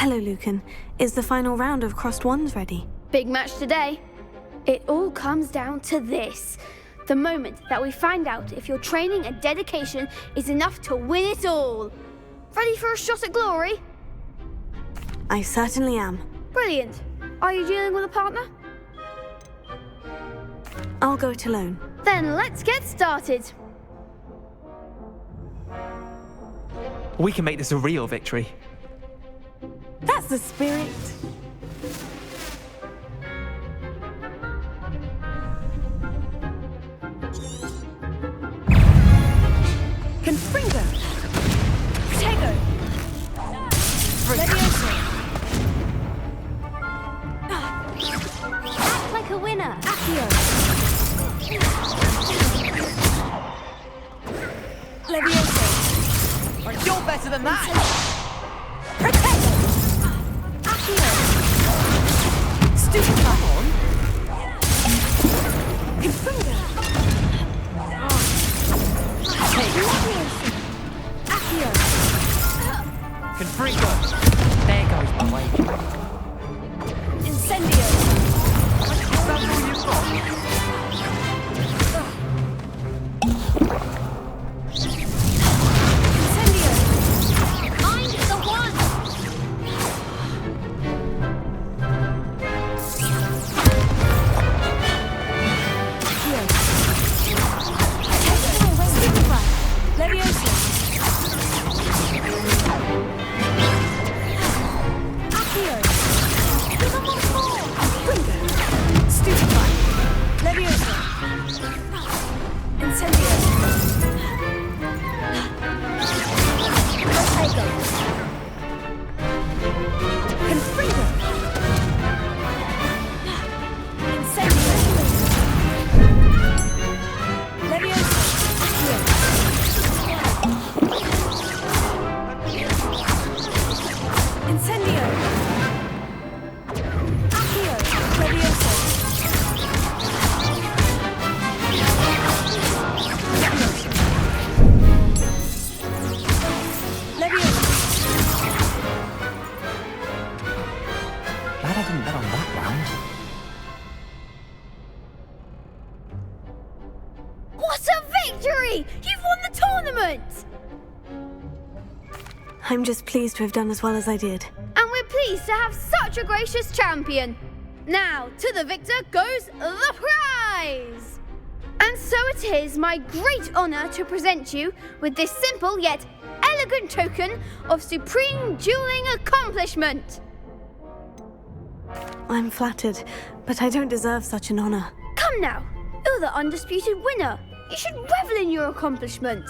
Hello, Lucan. Is the final round of Crossed Wands ready? Big match today. It all comes down to this. The moment that we find out if your training and dedication is enough to win it all. Ready for a shot at glory? I certainly am. Brilliant. Are you dealing with a partner? I'll go it alone. Then let's get started. We can make this a real victory. That's the spirit. Confringo. Protego. Levioso. Act like a winner. Accio. Levioso. You're better than that! Protego. Accio. Stupefy. Confringo. Levioso. Accio. Confringo! There goes my way. Incendio. Is that all you've got? You've won the tournament! I'm just pleased to have done as well as I did. And we're pleased to have such a gracious champion. Now, to the victor goes the prize! And so it is my great honor to present you with this simple yet elegant token of supreme dueling accomplishment. I'm flattered, but I don't deserve such an honor. Come now, you're the undisputed winner. You should revel in your accomplishment.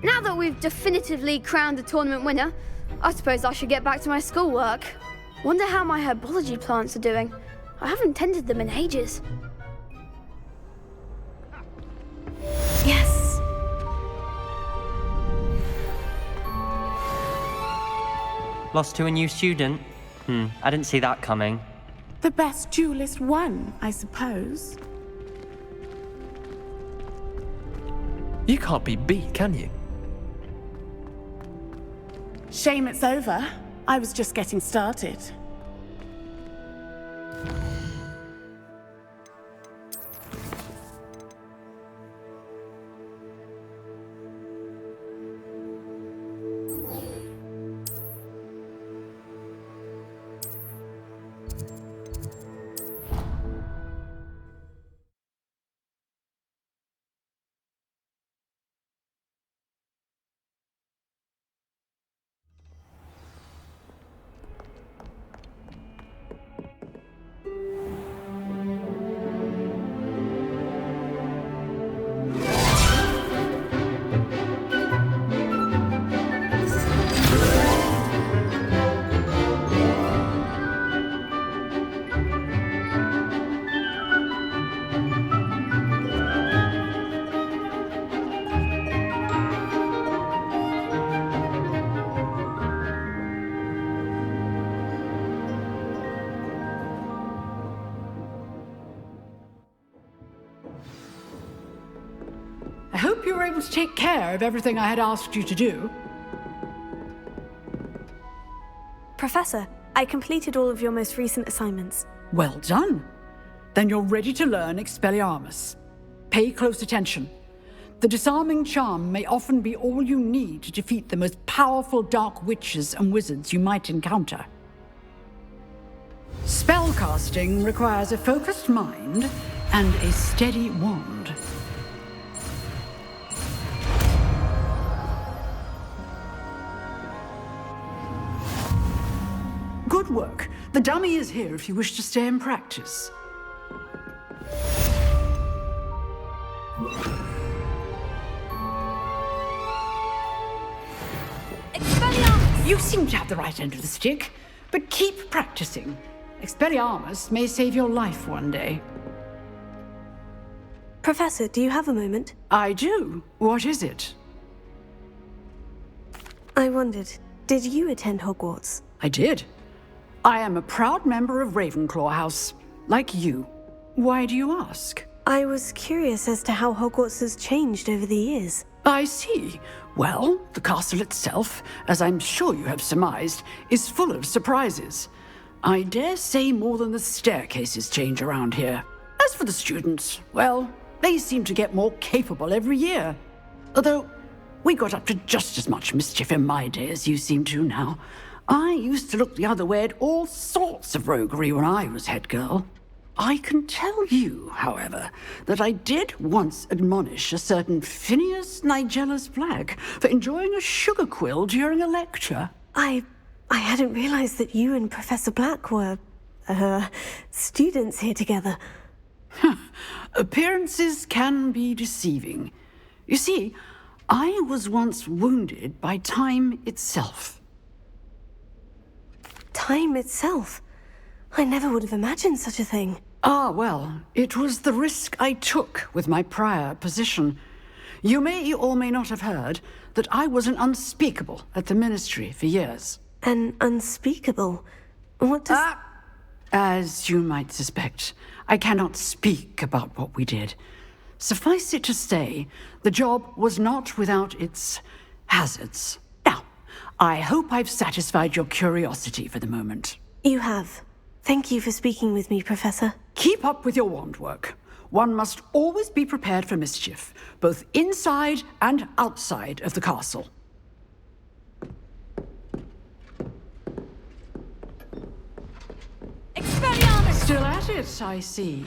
Now that we've definitively crowned the tournament winner, I suppose I should get back to my schoolwork. Wonder how my herbology plants are doing. I haven't tended them in ages. Yes. Lost to a new student? I didn't see that coming. The best duelist won, I suppose. You can't be beat, can you? Shame it's over. I was just getting started. I hope you were able to take care of everything I had asked you to do. Professor, I completed all of your most recent assignments. Well done. Then you're ready to learn Expelliarmus. Pay close attention. The disarming charm may often be all you need to defeat the most powerful dark witches and wizards you might encounter. Spellcasting requires a focused mind and a steady wand. Good work. The dummy is here if you wish to stay and practice. Expelliarmus! You seem to have the right end of the stick, but keep practicing. Expelliarmus may save your life one day. Professor, do you have a moment? I do. What is it? I wondered, did you attend Hogwarts? I did. I am a proud member of Ravenclaw House, like you. Why do you ask? I was curious as to how Hogwarts has changed over the years. I see. Well, the castle itself, as I'm sure you have surmised, is full of surprises. I dare say more than the staircases change around here. As for the students, well, they seem to get more capable every year. Although, we got up to just as much mischief in my day as you seem to now. I used to look the other way at all sorts of roguery when I was head girl. I can tell you, however, that I did once admonish a certain Phineas Nigella's Black for enjoying a sugar quill during a lecture. I hadn't realized that you and Professor Black were, students here together. Appearances can be deceiving. You see, I was once wounded by time itself. Time itself? I never would have imagined such a thing. Ah, well, it was the risk I took with my prior position. You may or may not have heard that I was an unspeakable at the Ministry for years. An unspeakable? What does... As you might suspect, I cannot speak about what we did. Suffice it to say, the job was not without its hazards. Now, I hope I've satisfied your curiosity for the moment. You have. Thank you for speaking with me, Professor. Keep up with your wand work. One must always be prepared for mischief, both inside and outside of the castle. Expelliarmus! Still at it, I see.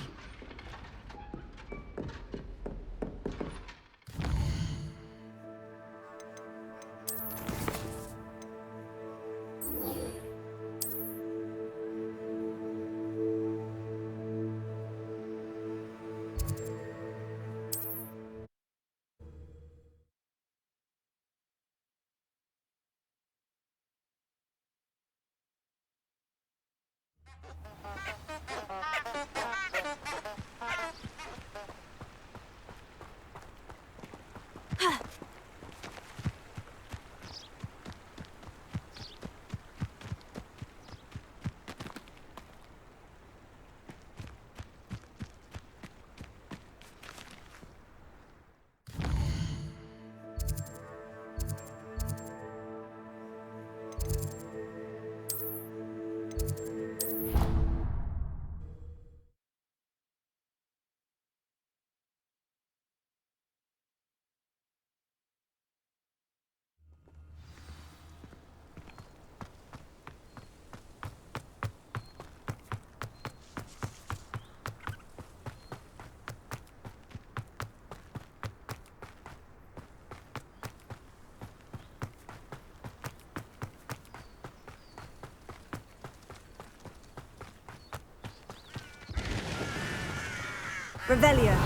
Revelio.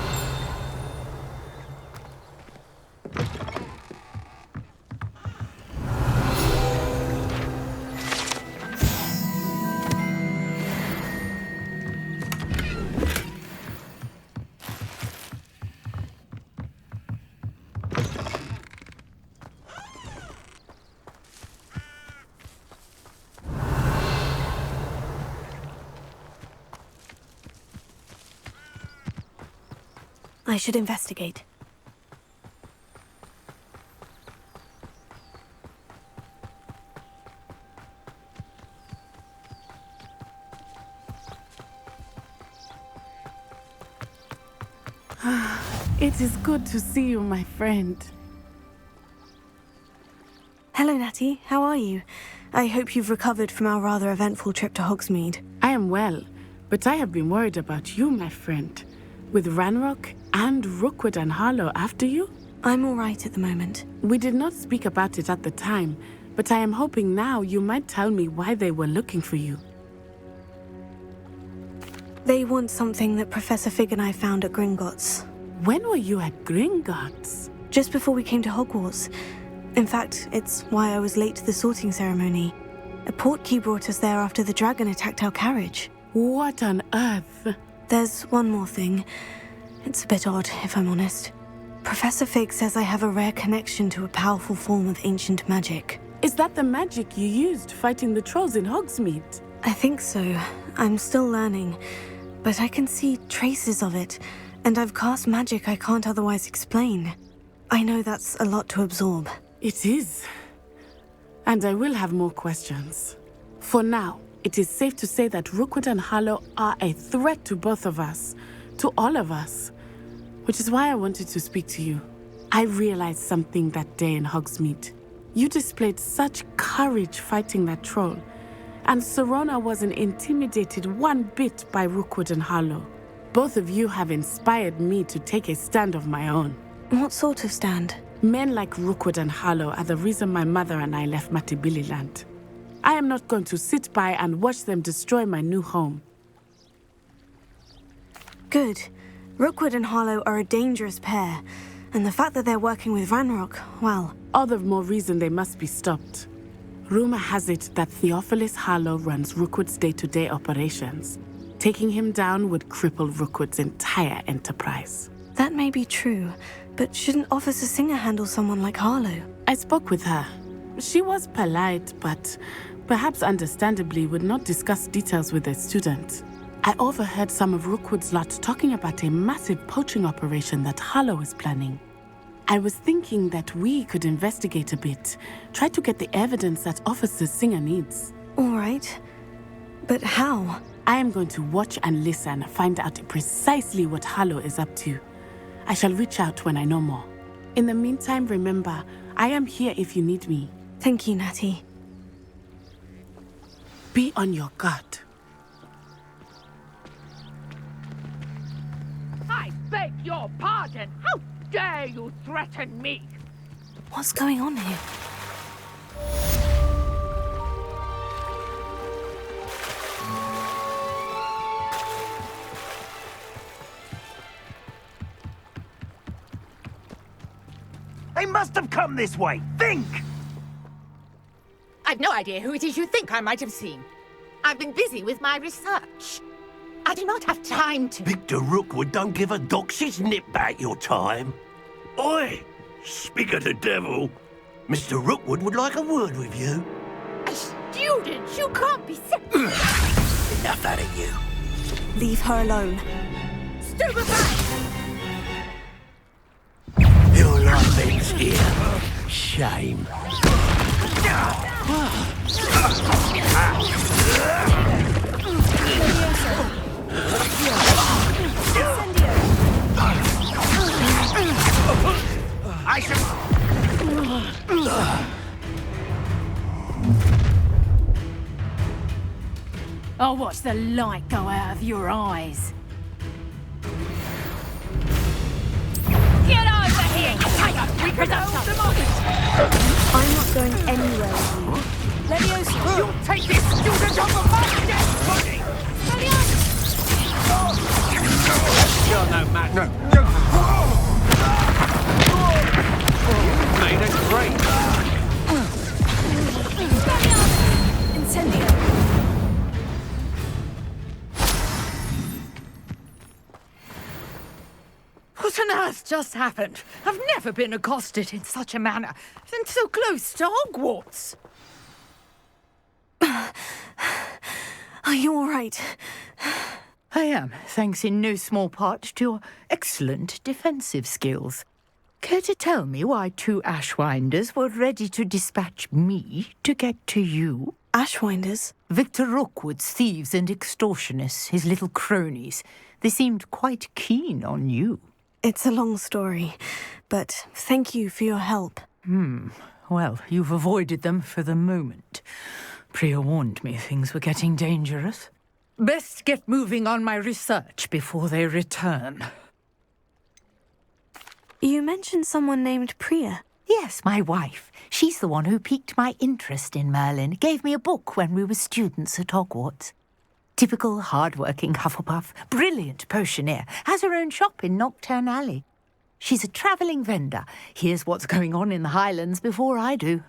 I should investigate. It is good to see you, my friend. Hello, Natty. How are you? I hope you've recovered from our rather eventful trip to Hogsmeade. I am well, but I have been worried about you, my friend. With Ranrock and Rookwood and Harlow after you? I'm all right at the moment. We did not speak about it at the time, but I am hoping now you might tell me why they were looking for you. They want something that Professor Fig and I found at Gringotts. When were you at Gringotts? Just before we came to Hogwarts. In fact, it's why I was late to the sorting ceremony. A portkey brought us there after the dragon attacked our carriage. What on earth? There's one more thing. It's a bit odd, if I'm honest. Professor Fig says I have a rare connection to a powerful form of ancient magic. Is that the magic you used fighting the trolls in Hogsmeade? I think so. I'm still learning. But I can see traces of it, and I've cast magic I can't otherwise explain. I know that's a lot to absorb. It is. And I will have more questions. For now, it is safe to say that Rookwood and Harlow are a threat to both of us. To all of us. Which is why I wanted to speak to you. I realized something that day in Hogsmeade. You displayed such courage fighting that troll. And Serona wasn't intimidated one bit by Rookwood and Harlow. Both of you have inspired me to take a stand of my own. What sort of stand? Men like Rookwood and Harlow are the reason my mother and I left Matabeleland. I am not going to sit by and watch them destroy my new home. Good. Rookwood and Harlow are a dangerous pair, and the fact that they're working with Ranrock, well... All the more reason they must be stopped. Rumor has it that Theophilus Harlow runs Rookwood's day-to-day operations. Taking him down would cripple Rookwood's entire enterprise. That may be true, but shouldn't Officer Singer handle someone like Harlow? I spoke with her. She was polite, but perhaps understandably would not discuss details with a student. I overheard some of Rookwood's lot talking about a massive poaching operation that Harlow is planning. I was thinking that we could investigate a bit, try to get the evidence that Officer Singer needs. All right. But how? I am going to watch and listen, find out precisely what Harlow is up to. I shall reach out when I know more. In the meantime, remember, I am here if you need me. Thank you, Natty. Be on your guard. I beg your pardon. How dare you threaten me? What's going on here? They must have come this way. Think! I've no idea who it is you think I might have seen. I've been busy with my research. I do not have time to... Victor Rookwood don't give a doxy's nip back your time. Oi! Speak of the devil. Mr. Rookwood would like a word with you. A student? You can't be serious. Enough out of you. Leave her alone. Stupefy! Your life ends here. Shame. I should... I'll watch the light go out of your eyes. Get over here, you tiger! We preserve the moment! I'm not going anywhere with you. Leviosa! You'll take this student off of my dead body! You're no match. No. You made it great. Incendio! What on earth just happened? I've never been accosted in such a manner, and so close to Hogwarts. Are you all right? I am, thanks in no small part to your excellent defensive skills. Care to tell me why two Ashwinders were ready to dispatch me to get to you? Ashwinders? Victor Rookwood's thieves and extortionists, his little cronies. They seemed quite keen on you. It's a long story, but thank you for your help. Well, you've avoided them for the moment. Priya warned me things were getting dangerous. Best get moving on my research before they return. You mentioned someone named Priya. Yes, my wife. She's the one who piqued my interest in Merlin. Gave me a book when we were students at Hogwarts. Typical hard-working Hufflepuff, brilliant potioneer, has her own shop in Nocturne Alley. She's a travelling vendor. Hears what's going on in the Highlands before I do.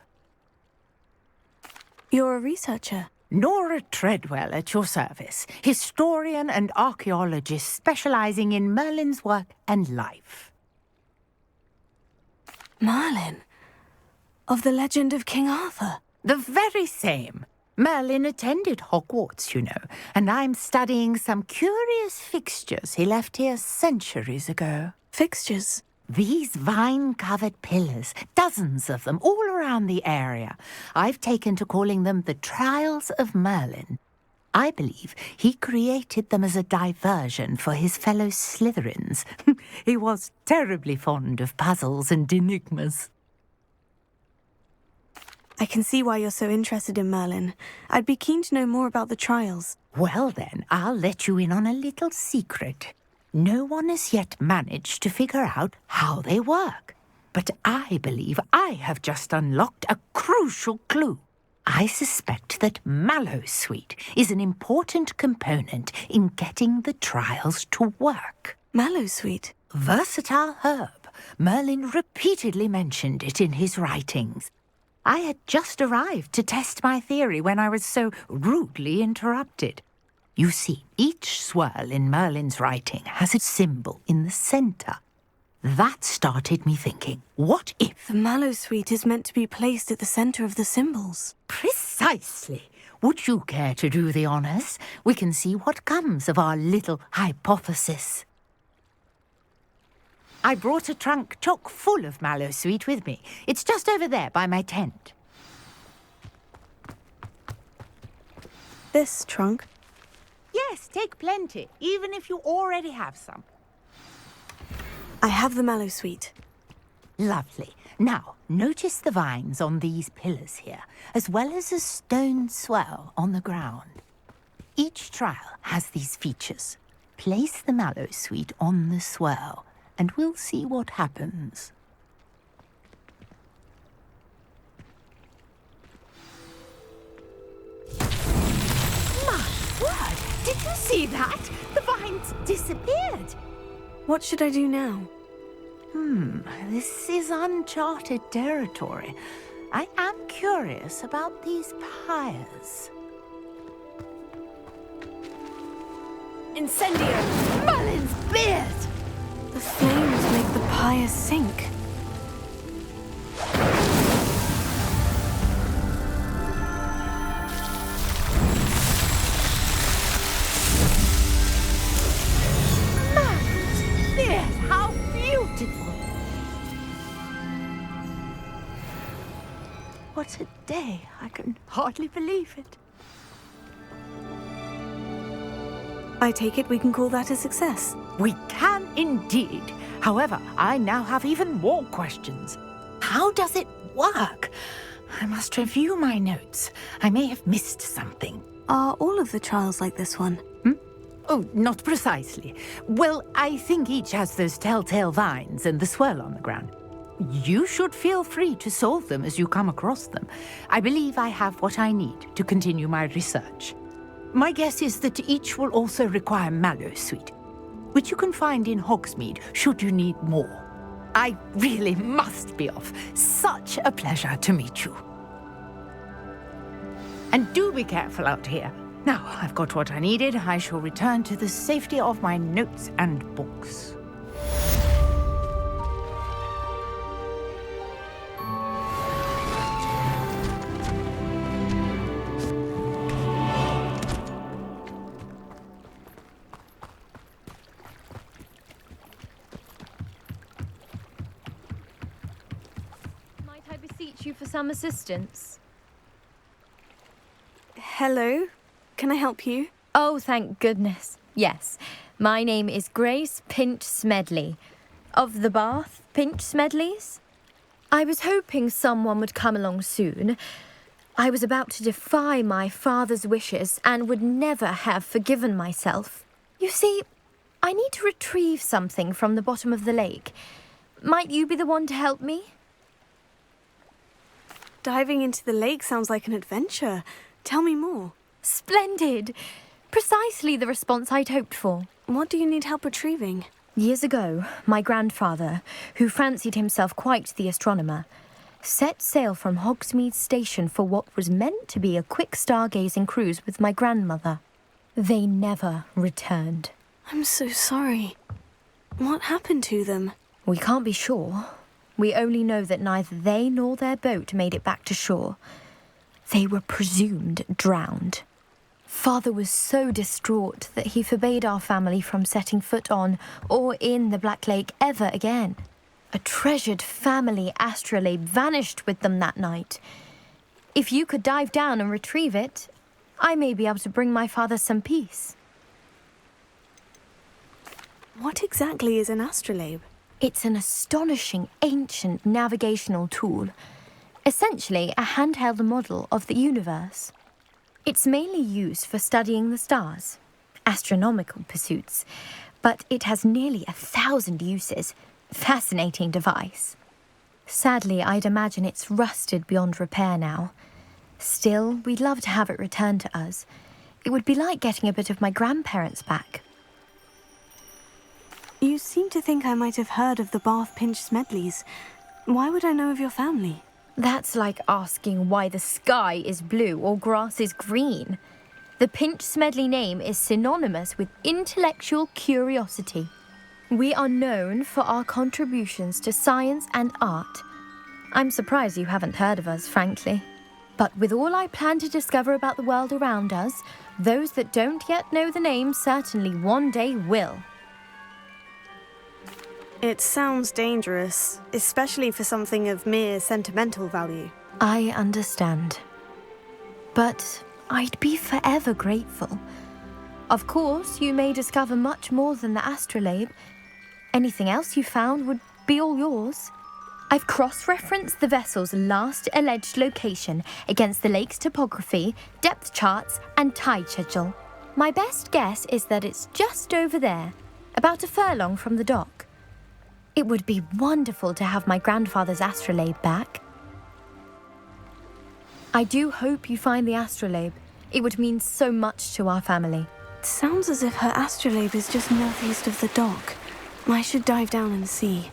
You're a researcher. Nora Treadwell at your service, historian and archaeologist specialising in Merlin's work and life. Merlin? Of the legend of King Arthur? The very same. Merlin attended Hogwarts, you know, and I'm studying some curious fixtures he left here centuries ago. Fixtures? These vine-covered pillars, dozens of them, all around the area. I've taken to calling them the Trials of Merlin. I believe he created them as a diversion for his fellow Slytherins. He was terribly fond of puzzles and enigmas. I can see why you're so interested in Merlin. I'd be keen to know more about the trials. Well then, I'll let you in on a little secret. No one has yet managed to figure out how they work. But I believe I have just unlocked a crucial clue. I suspect that Mallowsweet is an important component in getting the trials to work. Mallowsweet? Versatile herb. Merlin repeatedly mentioned it in his writings. I had just arrived to test my theory when I was so rudely interrupted. You see, each swirl in Merlin's writing has a symbol in the centre. That started me thinking, what if... The Mallowsweet is meant to be placed at the centre of the symbols. Precisely. Would you care to do the honours? We can see what comes of our little hypothesis. I brought a trunk chock full of Mallowsweet with me. It's just over there by my tent. This trunk? Yes, take plenty, even if you already have some. I have the Mallowsweet. Lovely. Now, notice the vines on these pillars here, as well as a stone swirl on the ground. Each trial has these features. Place the Mallowsweet on the swirl, and we'll see what happens. My word! Did you see that? The vines disappeared. What should I do now? This is uncharted territory. I am curious about these pyres. Incendio! Merlin's beard! The flames make the pyre sink. Merlin's beard! How beautiful! What a day! I can hardly believe it. I take it we can call that a success. We can indeed. However, I now have even more questions. How does it work? I must review my notes. I may have missed something. Are all of the trials like this one? Oh, not precisely. Well, I think each has those telltale vines and the swirl on the ground. You should feel free to solve them as you come across them. I believe I have what I need to continue my research. My guess is that each will also require Mallowsweet, which you can find in Hogsmeade should you need more. I really must be off. Such a pleasure to meet you. And do be careful out here. Now I've got what I needed, I shall return to the safety of my notes and books. Might I beseech you for some assistance? Hello? Can I help you? Oh, thank goodness. Yes. My name is Grace Pint Smedley. Of the Bath Pinch Smedleys? I was hoping someone would come along soon. I was about to defy my father's wishes and would never have forgiven myself. You see, I need to retrieve something from the bottom of the lake. Might you be the one to help me? Diving into the lake sounds like an adventure. Tell me more. Splendid! Precisely the response I'd hoped for. What do you need help retrieving? Years ago, my grandfather, who fancied himself quite the astronomer, set sail from Hogsmeade Station for what was meant to be a quick stargazing cruise with my grandmother. They never returned. I'm so sorry. What happened to them? We can't be sure. We only know that neither they nor their boat made it back to shore. They were presumed drowned. Father was so distraught that he forbade our family from setting foot on or in the Black Lake ever again. A treasured family astrolabe vanished with them that night. If you could dive down and retrieve it, I may be able to bring my father some peace. What exactly is an astrolabe? It's an astonishing ancient navigational tool, essentially a handheld model of the universe. It's mainly used for studying the stars, astronomical pursuits, but it has nearly 1,000 uses. Fascinating device. Sadly, I'd imagine it's rusted beyond repair now. Still, we'd love to have it returned to us. It would be like getting a bit of my grandparents back. You seem to think I might have heard of the Bath Pinch Smedleys. Why would I know of your family? That's like asking why the sky is blue or grass is green. The Pinch Smedley name is synonymous with intellectual curiosity. We are known for our contributions to science and art. I'm surprised you haven't heard of us, frankly. But with all I plan to discover about the world around us, those that don't yet know the name certainly one day will. It sounds dangerous, especially for something of mere sentimental value. I understand. But I'd be forever grateful. Of course, you may discover much more than the astrolabe. Anything else you found would be all yours. I've cross-referenced the vessel's last alleged location against the lake's topography, depth charts, and tide schedule. My best guess is that it's just over there, about a furlong from the dock. It would be wonderful to have my grandfather's astrolabe back. I do hope you find the astrolabe. It would mean so much to our family. It sounds as if her astrolabe is just northeast of the dock. I should dive down and see.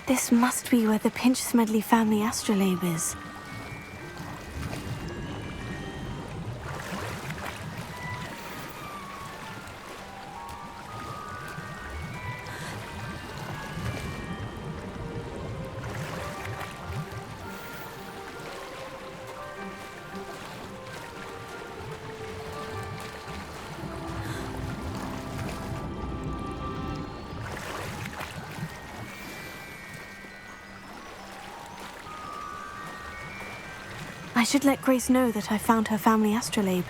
This must be where the Pinch Smedley family astrolabe is. I should let Grace know that I found her family astrolabe.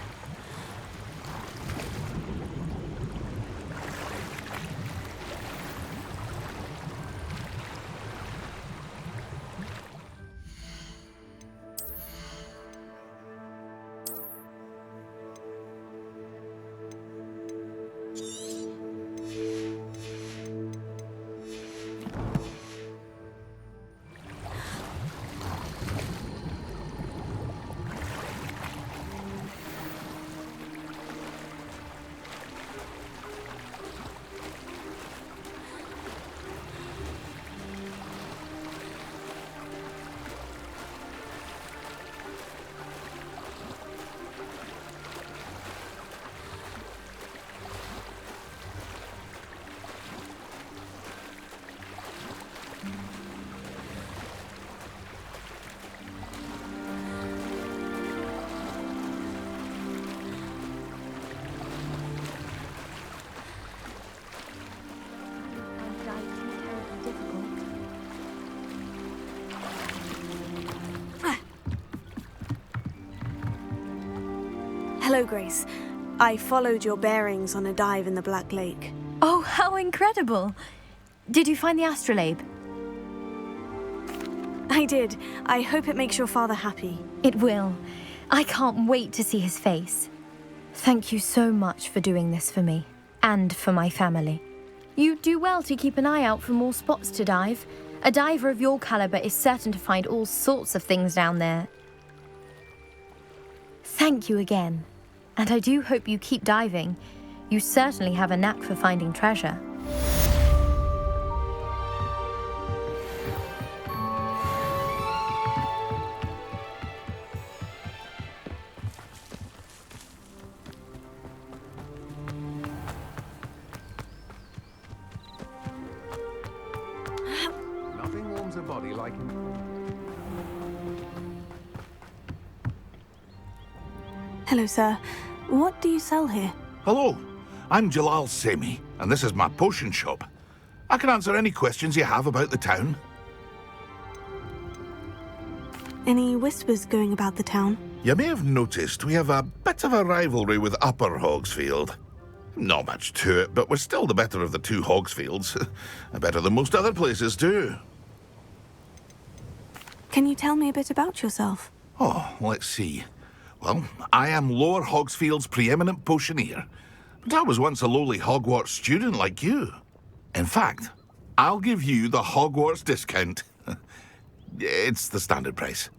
Hello, Grace. I followed your bearings on a dive in the Black Lake. Oh, how incredible! Did you find the astrolabe? I did. I hope it makes your father happy. It will. I can't wait to see his face. Thank you so much for doing this for me, and for my family. You do well to keep an eye out for more spots to dive. A diver of your caliber is certain to find all sorts of things down there. Thank you again. And I do hope you keep diving. You certainly have a knack for finding treasure. Nothing warms a body like... Hello, sir. What do you sell here? Hello, I'm Jalal Semi, and this is my potion shop. I can answer any questions you have about the town. Any whispers going about the town? You may have noticed we have a bit of a rivalry with Upper Hogsfield. Not much to it, but we're still the better of the two Hogsfields. Better than most other places, too. Can you tell me a bit about yourself? Oh, let's see. Well, I am Lower Hogsfield's preeminent potioneer, but I was once a lowly Hogwarts student like you. In fact, I'll give you the Hogwarts discount. It's the standard price.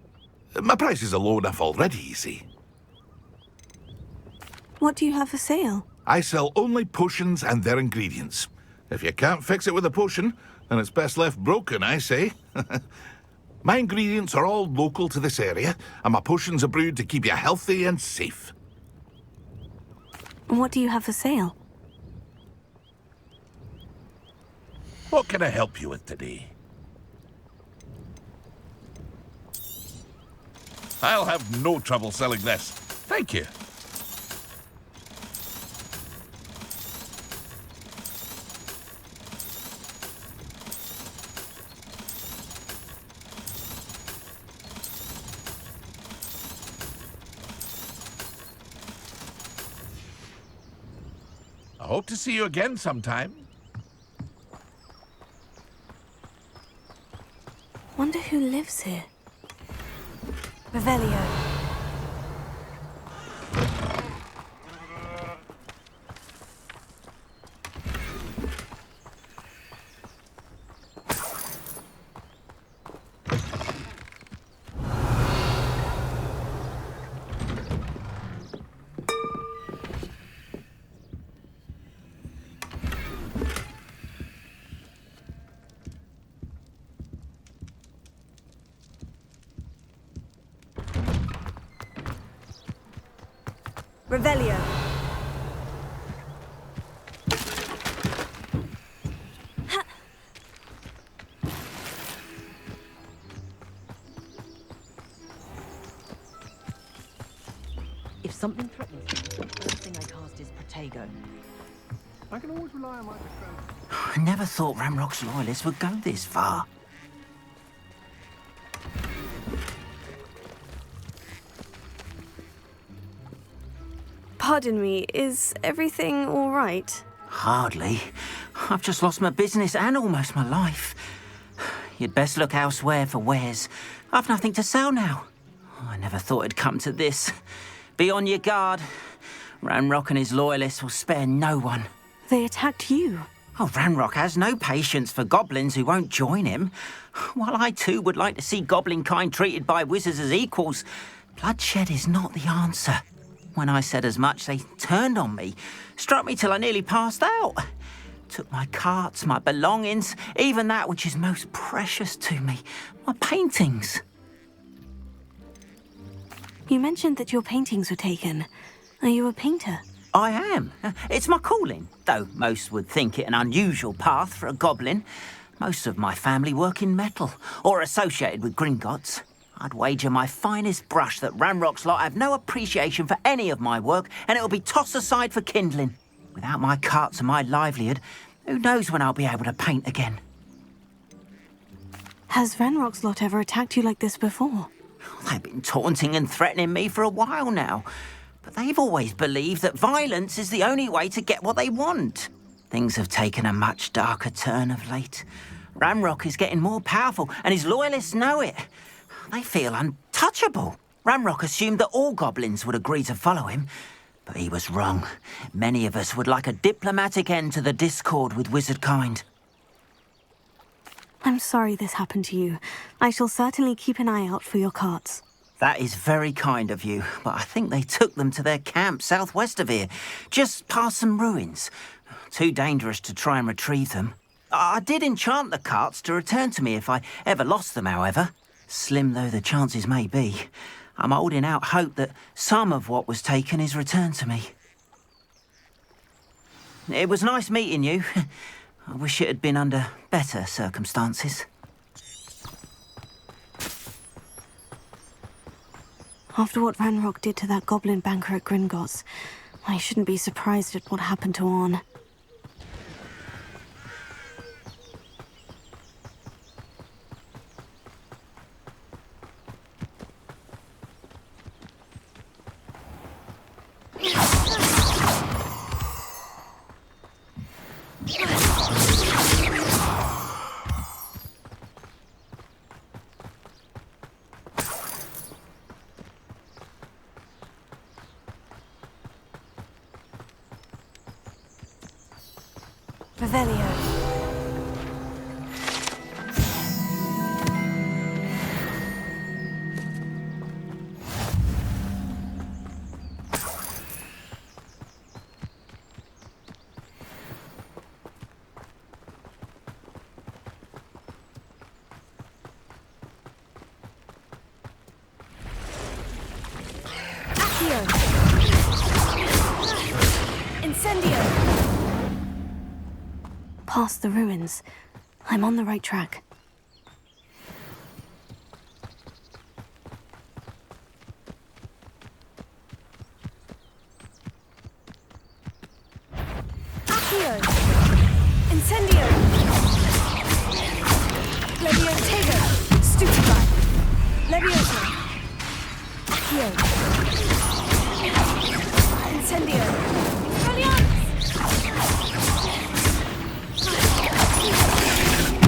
My prices are low enough already, you see. What do you have for sale? I sell only potions and their ingredients. If you can't fix it with a potion, then it's best left broken, I say. My ingredients are all local to this area, and my potions are brewed to keep you healthy and safe. What do you have for sale? What can I help you with today? I'll have no trouble selling this. Thank you. I hope to see you again sometime. Wonder who lives here. Revelio. Revelio. If something threatens me, the first thing I cast is Protego. I can always rely on my defense. I never thought Ramrock's loyalists would go this far. Pardon me, is everything all right? Hardly. I've just lost my business and almost my life. You'd best look elsewhere for wares. I've nothing to sell now. I never thought it'd come to this. Be on your guard. Ranrock and his loyalists will spare no one. They attacked you. Oh, Ranrock has no patience for goblins who won't join him. While I too would like to see goblin kind treated by wizards as equals, bloodshed is not the answer. When I said as much, they turned on me, struck me till I nearly passed out. Took my carts, my belongings, even that which is most precious to me, my paintings. You mentioned that your paintings were taken. Are you a painter? I am. It's my calling, though most would think it an unusual path for a goblin. Most of my family work in metal, or associated with Gringotts. I'd wager my finest brush that Ranrock's lot have no appreciation for any of my work, and it'll be tossed aside for kindling. Without my carts and my livelihood, who knows when I'll be able to paint again? Has Ranrock's lot ever attacked you like this before? They've been taunting and threatening me for a while now. But they've always believed that violence is the only way to get what they want. Things have taken a much darker turn of late. Ramrock is getting more powerful, and his loyalists know it. They feel untouchable. Ramrock assumed that all goblins would agree to follow him, but he was wrong. Many of us would like a diplomatic end to the discord with wizard kind. I'm sorry this happened to you. I shall certainly keep an eye out for your carts. That is very kind of you, but I think they took them to their camp southwest of here, just past some ruins. Too dangerous to try and retrieve them. I did enchant the carts to return to me if I ever lost them, however. Slim though the chances may be, I'm holding out hope that some of what was taken is returned to me. It was nice meeting you. I wish it had been under better circumstances. After what Ranrock did to that goblin banker at Gringotts, I shouldn't be surprised at what happened to Orn. Revelio. Accio. Incendio. Past the ruins. I'm on the right track. Accio! Incendio! Leviotago! Stupefy! Leviosa! Accio! Incendio! Expelliarmus!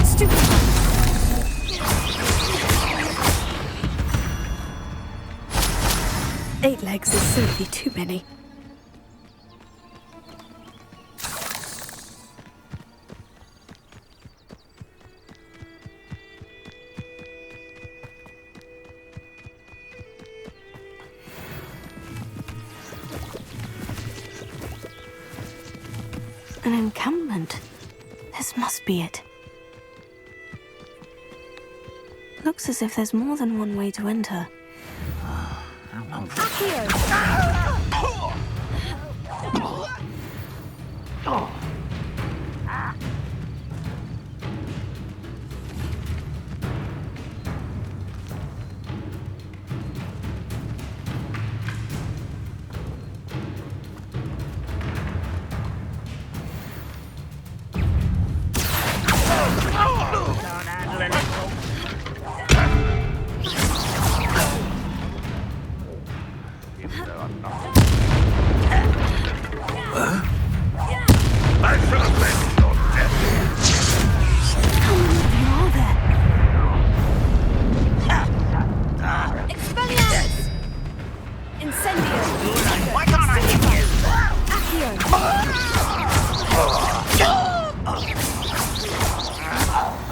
Stupefy! 8 legs is simply too many. An encampment. This must be it. Looks as if there's more than one way to enter. Accio!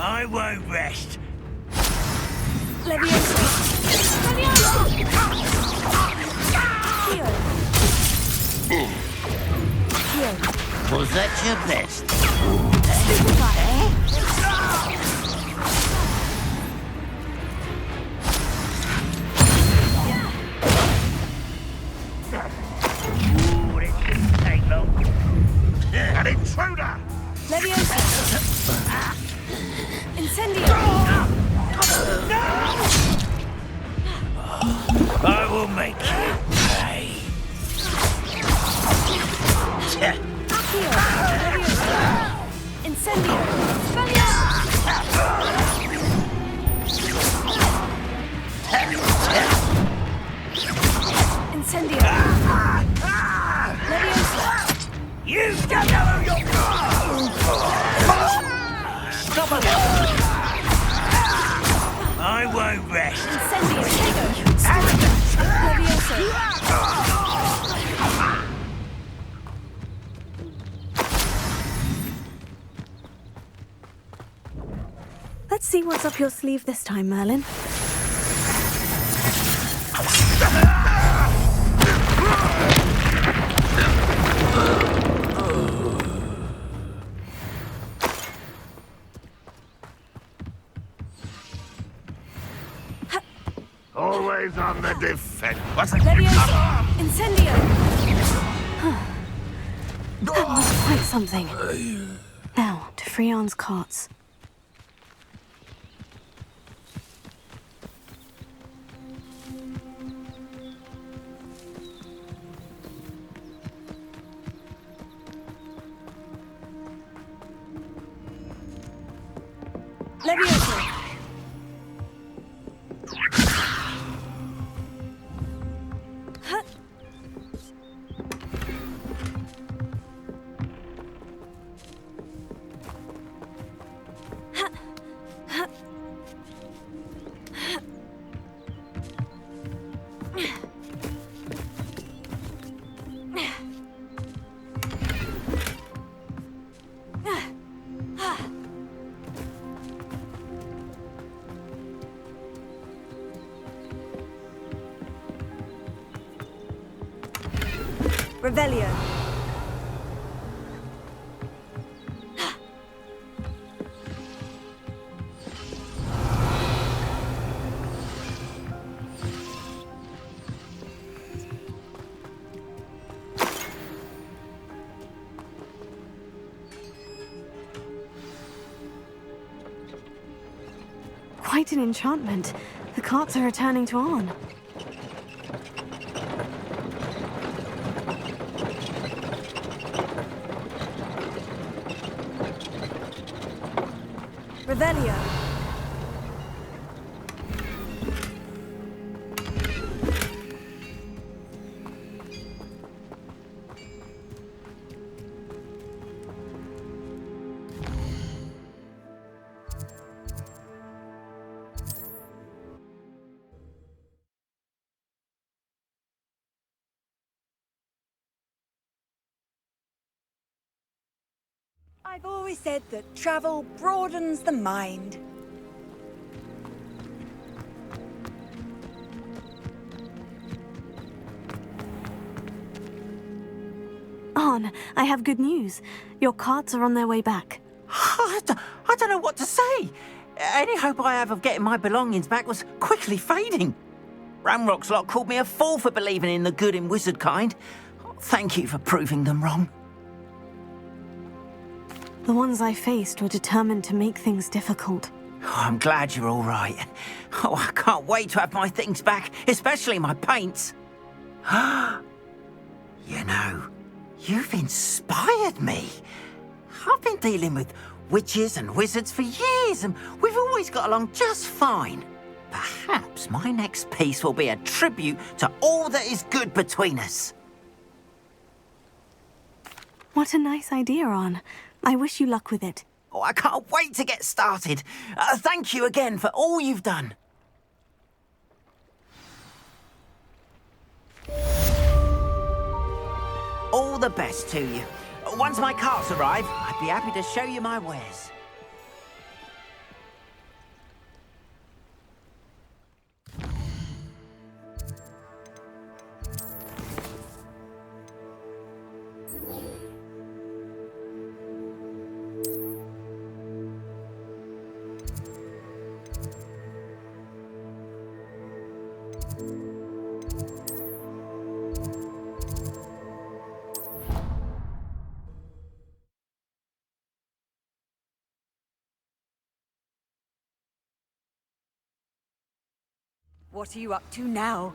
I won't rest. Was that your best? Ooh, it shouldn't take long. An intruder! Leviosa! Incendio! I will make you pay. Accio! Leviosa! Incendio! Expelliarmus! Incendio! Leviosa! You don't know who you're... Stop it! I won't rest. Incendio! Leviosa! Let's see what's up your sleeve this time, Merlin. Always on the defense. Leviosa! Incendio! That was quite something. Now, to Freon's carts. Leviosa! Revelio. Quite an enchantment. The carts are returning to Arn. Revelio. I've always said that travel broadens the mind. Arn, I have good news. Your carts are on their way back. I don't know what to say. Any hope I have of getting my belongings back was quickly fading. Ramrock's lot called me a fool for believing in the good in wizard kind. Thank you for proving them wrong. The ones I faced were determined to make things difficult. Oh, I'm glad you're all right. Oh, I can't wait to have my things back, especially my paints. You know, you've inspired me. I've been dealing with witches and wizards for years, and we've always got along just fine. Perhaps my next piece will be a tribute to all that is good between us. What a nice idea, Arn. I wish you luck with it. Oh, I can't wait to get started. Thank you again for all you've done. All the best to you. Once my carts arrive, I'd be happy to show you my wares. What are you up to now?